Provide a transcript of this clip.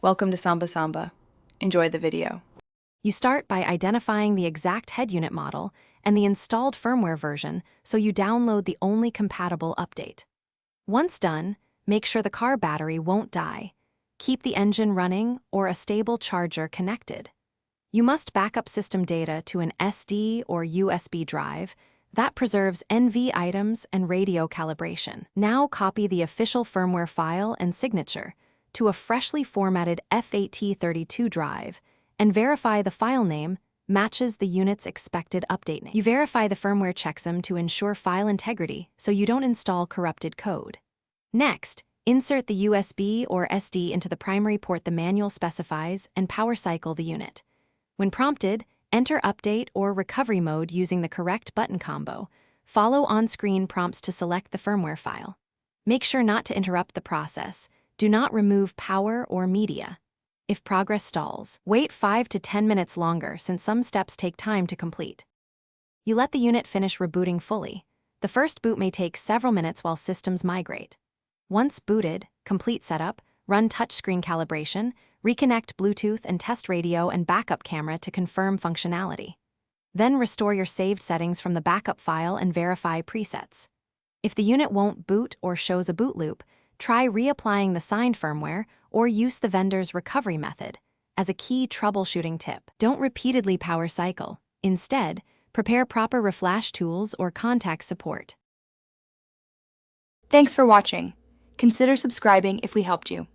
Welcome to Samba Samba. Enjoy the video. You start by identifying the exact head unit model and the installed firmware version, so you download the only compatible update. Once done, make sure the car battery won't die. Keep the engine running or a stable charger connected. You must back up system data to an SD or USB drive that preserves NV items and radio calibration. Now copy the official firmware file and signature to a freshly formatted FAT32 drive and verify the file name matches the unit's expected update name. You verify the firmware checksum to ensure file integrity so you don't install corrupted code. Next, insert the USB or SD into the primary port the manual specifies and power cycle the unit. When prompted, enter update or recovery mode using the correct button combo. Follow on-screen prompts to select the firmware file. Make sure not to interrupt the process. Do not remove power or media. If progress stalls, wait 5 to 10 minutes longer since some steps take time to complete. You let the unit finish rebooting fully. The first boot may take several minutes while systems migrate. Once booted, complete setup, run touchscreen calibration, reconnect Bluetooth and test radio and backup camera to confirm functionality. Then restore your saved settings from the backup file and verify presets. If the unit won't boot or shows a boot loop, try reapplying the signed firmware or use the vendor's recovery method. As a key troubleshooting tip, don't repeatedly power cycle. Instead, prepare proper reflash tools or contact support. Thanks for watching. Consider subscribing if we helped you.